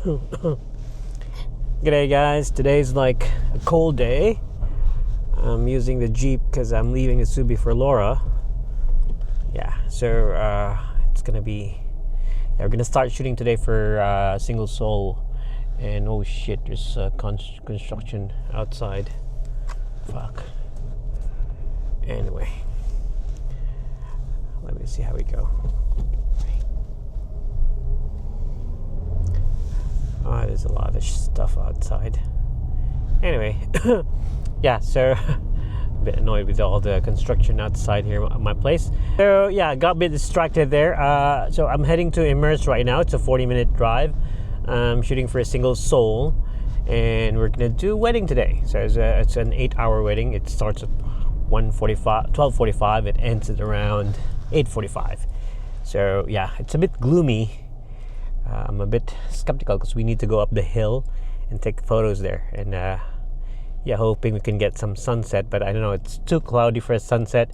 G'day guys, today's like a cold day. I'm using the Jeep because I'm leaving Asubi for Laura. Yeah, so it's gonna be, we're gonna start shooting today for Single Soul. And oh shit, there's construction outside. Fuck. Anyway, let me see how we go. Oh, there's a lot of stuff outside. Anyway, yeah, so a bit annoyed with all the construction outside here at my place. So yeah, got a bit distracted there. So I'm heading to Immerse right now. It's a 40-minute drive. I'm shooting for a Single Soul, and we're gonna do a wedding today. So it's an 8-hour wedding. It starts at 12:45. It ends at around 8:45. So yeah, it's a bit gloomy. I'm a bit skeptical because we need to go up the hill and take photos there, and yeah, hoping we can get some sunset, but I don't know, it's too cloudy for a sunset.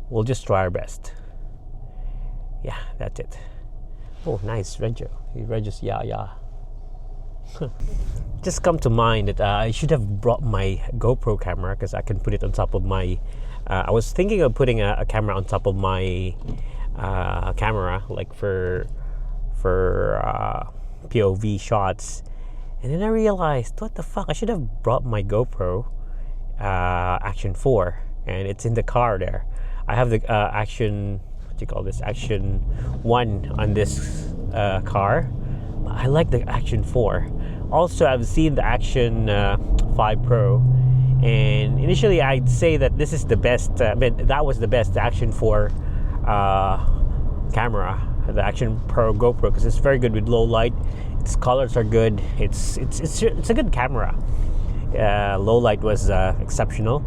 We'll just try our best. Yeah, that's it. Oh, nice, Reggio. Reggio's yeah. Just come to mind that I should have brought my GoPro camera because I can put it on top of my I was thinking of putting a camera on top of my camera, like for POV shots, and then I realized, what the fuck, I should have brought my GoPro Action 4, and it's in the car there. I have the Action, what do you call this, Action 1 on this car. I like the Action 4. Also, I've seen the Action 5 Pro, and initially I'd say that this is the best, that was the best, the Action 4 camera, the Action Pro GoPro, because it's very good with low light. Its colors are good. It's a good camera. Low light was exceptional,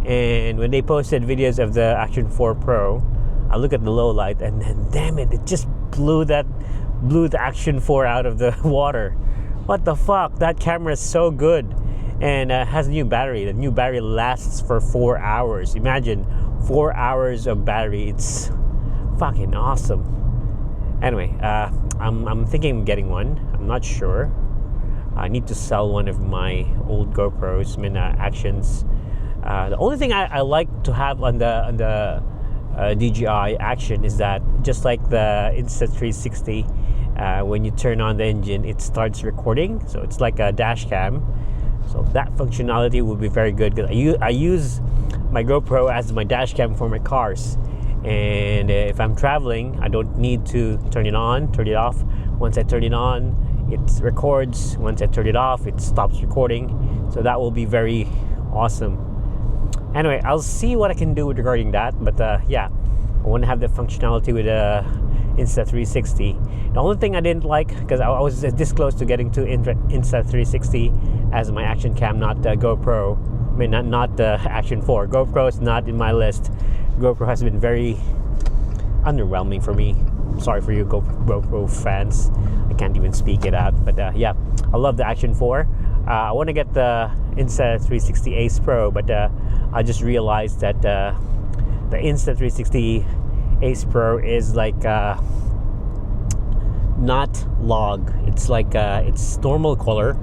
and when they posted videos of the Action 4 Pro, I look at the low light, and then damn it, it just blew the Action 4 out of the water. What the fuck? That camera is so good, and has a new battery. The new battery lasts for 4 hours. Imagine 4 hours of battery. It's fucking awesome. Anyway, I'm thinking of getting one. I'm not sure. I need to sell one of my old GoPros, Actions. The only thing I like to have on the DJI Action is that, just like the Insta360, when you turn on the engine, it starts recording. So it's like a dash cam. So that functionality would be very good, because I use my GoPro as my dash cam for my cars. And if I'm traveling, I don't need to turn it on, turn it off. Once I turn it on, it records. Once I turn it off, it stops recording. So that will be very awesome. Anyway, I'll see what I can do regarding that. But yeah, I want to have the functionality with Insta360. The only thing I didn't like, because I was this close to getting to Insta360 as my action cam, not GoPro. I mean, not the Action 4. GoPro is not in my list. GoPro has been very underwhelming for me. Sorry for you GoPro fans. I can't even speak it out. But yeah, I love the Action 4. I want to get the Insta360 Ace Pro, but I just realized that the Insta360 Ace Pro is like not log. It's like it's normal color,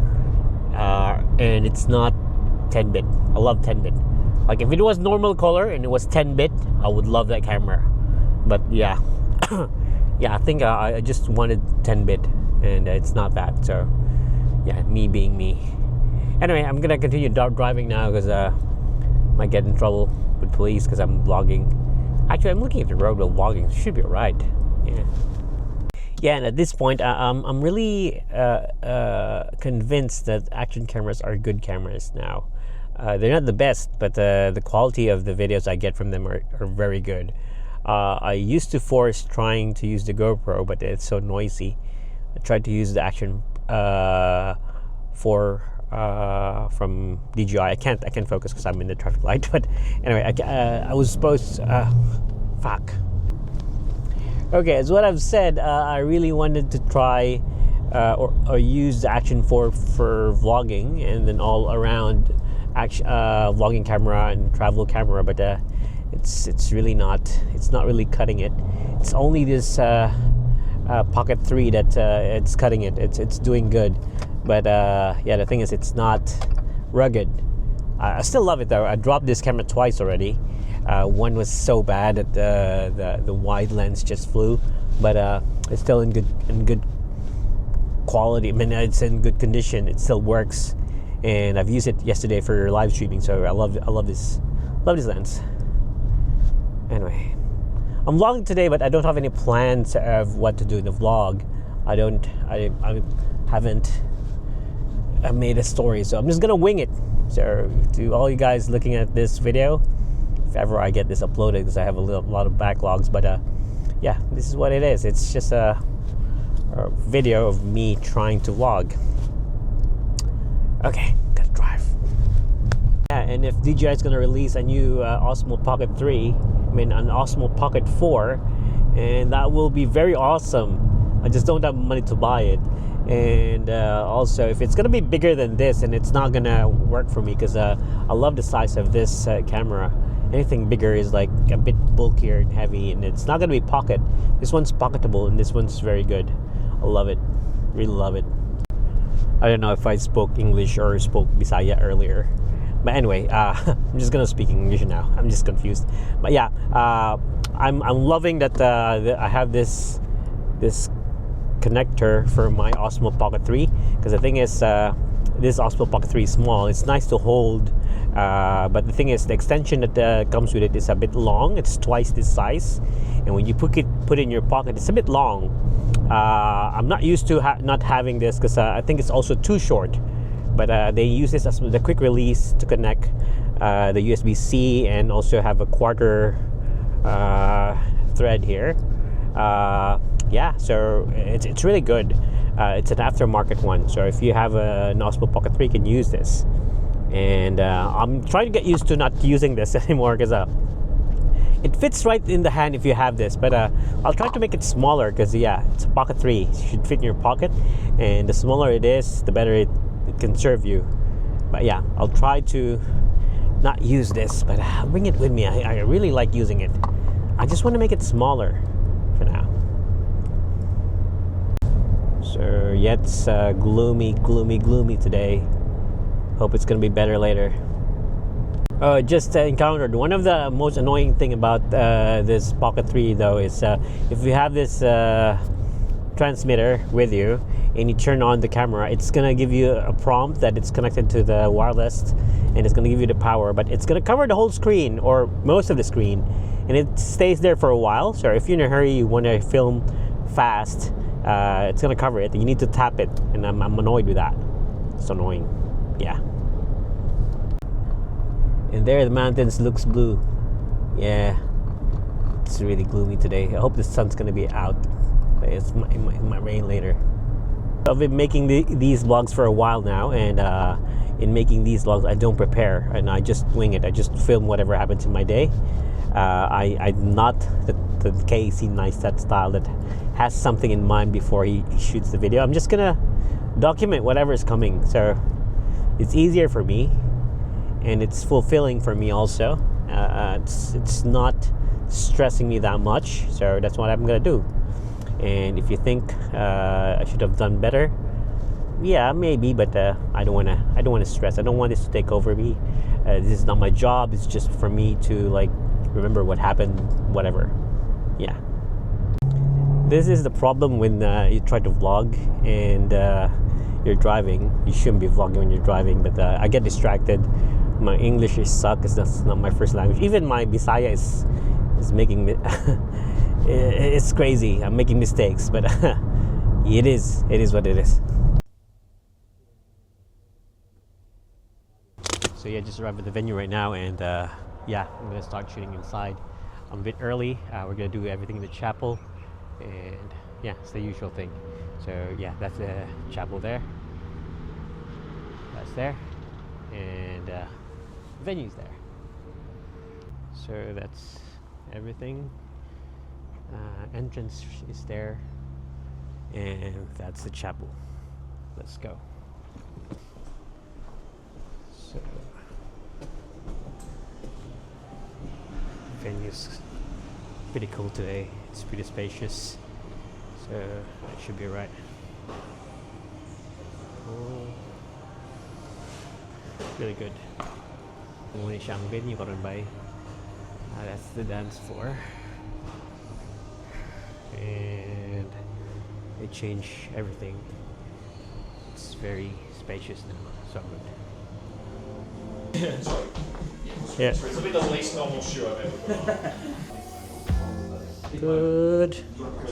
and it's not 10-bit. I love 10-bit. Like, if it was normal color and it was 10-bit, I would love that camera. But yeah, yeah, I think I just wanted 10-bit, and it's not that. So yeah, me being me. Anyway, I'm gonna continue driving now because I might get in trouble with police because I'm vlogging. Actually, I'm looking at the road while vlogging. It should be alright. Yeah. Yeah, and at this point, I'm really convinced that action cameras are good cameras now. They're not the best, but the quality of the videos I get from them are very good. I used to force trying to use the GoPro, but it's so noisy. I tried to use the Action 4 from DJI. I can't focus because I'm in the traffic light. But anyway, I was supposed to, fuck. Okay, as what I've said, I really wanted to try or use the Action 4 for vlogging, and then all around vlogging camera and travel camera, but it's really not, it's not really cutting it. It's only this Pocket 3 that it's cutting it. It's doing good, but yeah, the thing is it's not rugged. I still love it though. I dropped this camera twice already. One was so bad that the wide lens just flew, but it's still in good quality. I mean, it's in good condition. It still works, and I've used it yesterday for live streaming. So I love this lens. Anyway, I'm vlogging today, but I don't have any plans of what to do in the vlog. I haven't made a story, so I'm just gonna wing it. So to all you guys looking at this video, if ever I get this uploaded, because I have a lot of backlogs, but yeah, this is what it is. It's just a video of me trying to vlog. Okay, gotta drive. Yeah, and if DJI is gonna release a new Osmo Pocket 3, I mean an Osmo Pocket 4, and that will be very awesome. I just don't have money to buy it. And also, if it's gonna be bigger than this, and it's not gonna work for me, because I love the size of this camera. Anything bigger is like a bit bulkier and heavy, and it's not gonna be pocket. This one's pocketable, and this one's very good. I love it, really love it. I don't know if I spoke English or spoke Bisaya earlier, but anyway, I'm just gonna speak English now. I'm just confused, but yeah, I'm loving that I have this connector for my Osmo Pocket 3, because the thing is, this Osmo Pocket 3 is small. It's nice to hold, but the thing is, the extension that comes with it is a bit long. It's twice this size, and when you put it in your pocket, it's a bit long. I'm not used to not having this, because I think it's also too short, but they use this as the quick release to connect the USB-C, and also have a quarter thread here. Yeah, so it's really good. It's an aftermarket one, so if you have an Osmo Pocket 3, you can use this. And I'm trying to get used to not using this anymore, because it fits right in the hand if you have this, but I'll try to make it smaller, because yeah, it's a Pocket 3. It should fit in your pocket, and the smaller it is, the better it can serve you. But yeah, I'll try to not use this, but bring it with me. I really like using it. I just want to make it smaller for now. So yeah, it's gloomy today. Hope it's gonna be better later. Just encountered one of the most annoying thing about this Pocket 3 though is if you have this transmitter with you and you turn on the camera, it's gonna give you a prompt that it's connected to the wireless, and it's gonna give you the power, but it's gonna cover the whole screen or most of the screen, and it stays there for a while. So if you're in a hurry, you want to film fast, it's gonna cover it. You need to tap it, and I'm annoyed with that. It's annoying. Yeah. And there the mountains looks blue. Yeah, it's really gloomy today. I hope the sun's gonna be out, but it might rain later. I've been making these vlogs for a while now, and in making these vlogs, I don't prepare, and I just wing it. I just film whatever happens in my day. I'm not the Casey Neistat style that has something in mind before he shoots the video. I'm just gonna document whatever is coming, so it's easier for me, and it's fulfilling for me also. It's not stressing me that much, so that's what I'm gonna do. And if you think I should have done better, yeah, maybe, but I don't wanna stress. I don't want this to take over me. This is not my job. It's just for me to like remember what happened, whatever. Yeah. This is the problem when you try to vlog and you're driving. You shouldn't be vlogging when you're driving, but I get distracted. My English is suck, because that's not my first language. Even my Bisaya is making me it's crazy. I'm making mistakes, but it is what it is. So yeah, just arrived at the venue right now, and yeah, I'm gonna start shooting inside. I'm a bit early. We're gonna do everything in the chapel, and yeah, it's the usual thing. So yeah, that's the chapel there. That's there, and the venue's there. So that's everything. Entrance is there, and that's the chapel. Let's go. So venue's pretty cool today. It's pretty spacious. So That should be right. Oh. Really good. Muna siyang venue ko rin ba? That's the dance floor. And they change everything. It's very spacious now. So good. Yeah. This will be the least normal shoe I've ever put on. Good.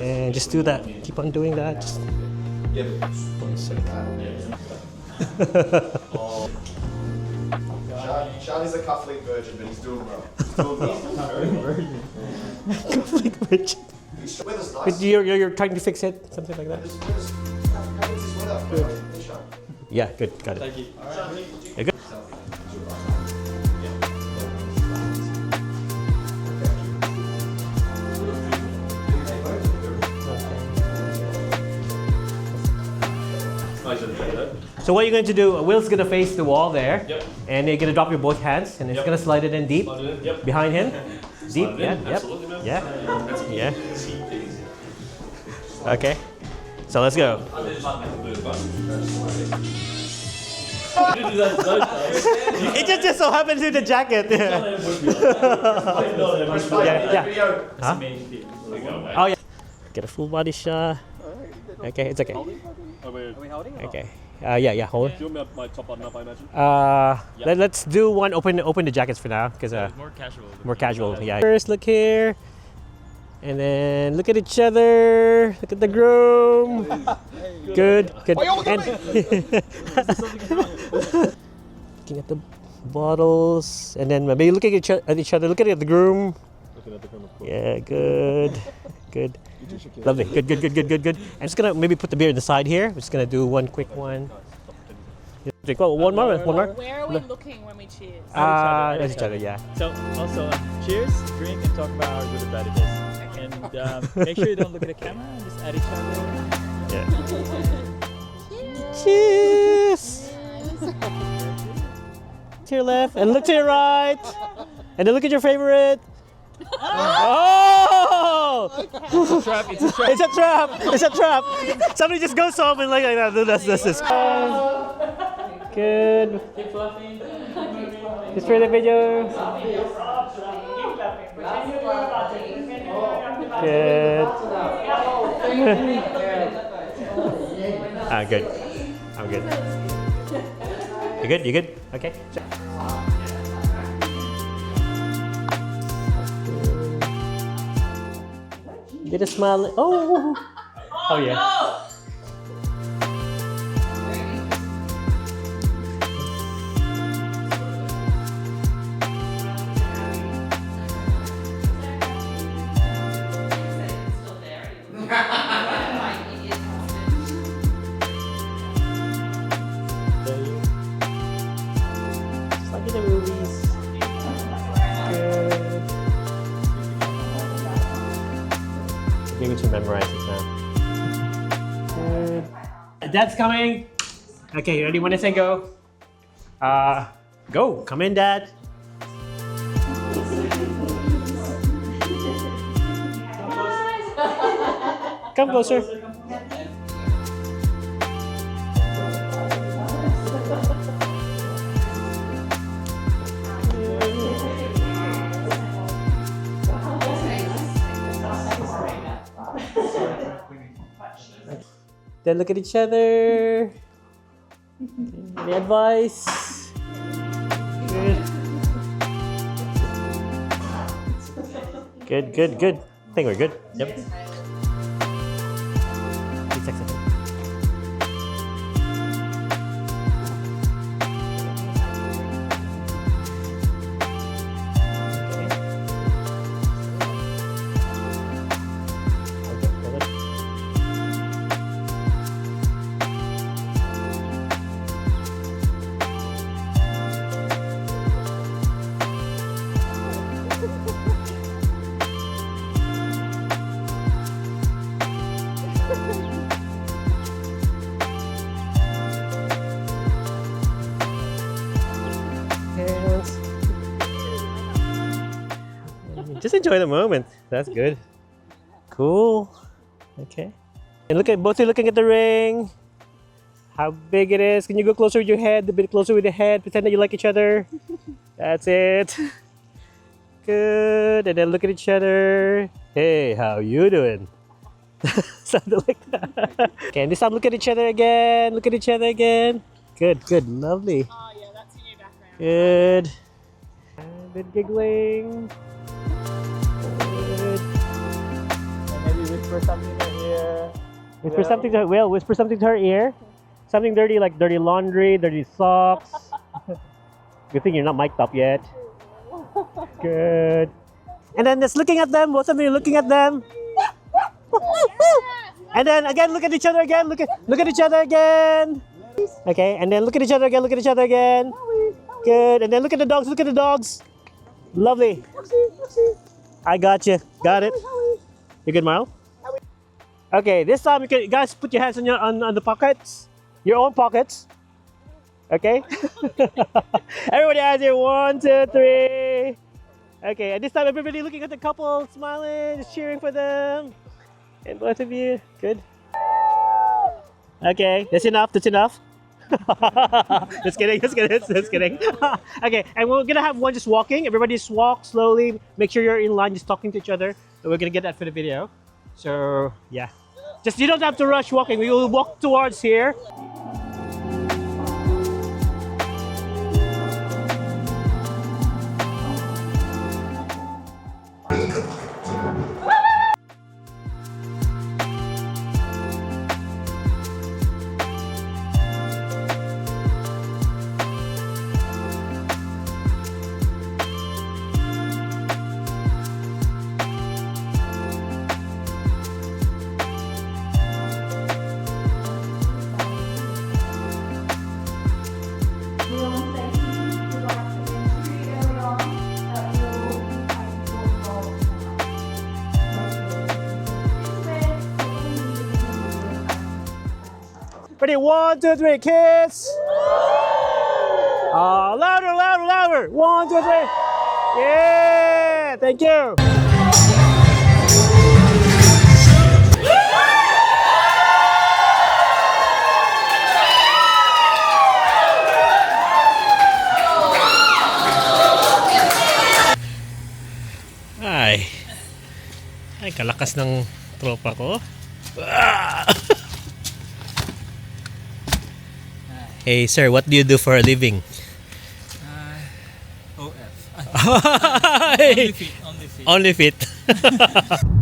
And just do that. Keep on doing that. Just 1 second. Charlie's a cufflink virgin, but he's doing well. He's doing well. Cufflink virgin. Weather's nice. But you're trying to fix it, something like that. Good. Yeah, good. Got it. Thank you. Yeah, good. So what you're going to do, Will's going to face the wall there. Yep. And you're going to drop your both hands and it's Yep. going to slide it in deep. Slide it in, yep. Behind him. Deep, Slide it yeah, in, yep. absolutely, man. Yeah. That's Yeah. easy peasy. Okay. So let's go. I did not make the blue button. You do that, don't you? It just so happens to the jacket. Yeah. Yeah. Huh? Oh yeah. Get a full body shot. Okay, it's okay. Are we holding? Okay. Yeah, hold. Do you want my top button up, I imagine? Let's do one. Open the jackets for now, because More casual. more casual. Yeah. First, look here, and then look at each other. Look at the groom. Good. And looking at the bottles, and then maybe looking at each other. Looking at the groom. Looking at the groom, of course. Yeah, good. Lovely. Good. I'm just gonna maybe put the beer in the side here. I'm just gonna do one quick one. Drink. Oh, one more. Where are we looking when we cheers? At each other. Yeah. So also, cheers, drink, and talk about how good or bad it is. And make sure you don't look at the camera and just at each other. Yeah. Cheers. To your left and look to your right, and then look at your favorite. Oh! It's a trap. It's a trap. Somebody just goes home and like that. That's this. Good. Keep fluffing. Just for the video. Good. Good. I'm good. You good? Okay. Did a smile. Oh yeah. Just like in the movies. Good. Maybe to memorize it now. Good. Dad's coming. Okay, you ready when I say go? Go. Come in, Dad. Come closer. Then look at each other. Any advice? Good. I think we're good. Yep. Just enjoy the moment. That's good. Cool. Okay. And look at both of you looking at the ring. How big it is. Can you go closer with your head? A bit closer with the head. Pretend that you like each other. That's it. Good. And then look at each other. Hey, how you doing? Something like that. Okay, and this time look at each other again. Look at each other again. Good, good, lovely. Oh yeah, that's your new background. Good. A bit giggling. Good. And maybe whisper something in her ear. Whisper something to her. Will whisper something to her ear. Something dirty like dirty laundry, dirty socks. Good thing you're not mic'd up yet. Good. And then just looking at them. Both of you looking at them. And then again, look at each other again. Look at each other again. Okay, and then look at each other again. Look at each other again. Good. And then look at the dogs. Look at the dogs. Lovely. I got you. Got it. You good, Marl? Okay, this time you guys put your hands on on the pockets, your own pockets. Okay. Everybody has it. 1, 2, 3. Okay, and this time everybody looking at the couple, smiling, just cheering for them. And both of you, good. Okay, that's enough. That's enough. Just kidding. Just kidding. Just kidding. Okay, and we're gonna have one just walking. Everybody just walk slowly. Make sure you're in line, just talking to each other. And we're gonna get that for the video. So yeah, just you don't have to rush walking. We will walk towards here. Ready? 1, 2, 3, kiss! Louder, louder, louder! 1, 2, 3. Yeah! Thank you. Ay. Ay, kalakas ng tropa ko. Hey sir, what do you do for a living? OF. Only Only fit. fit.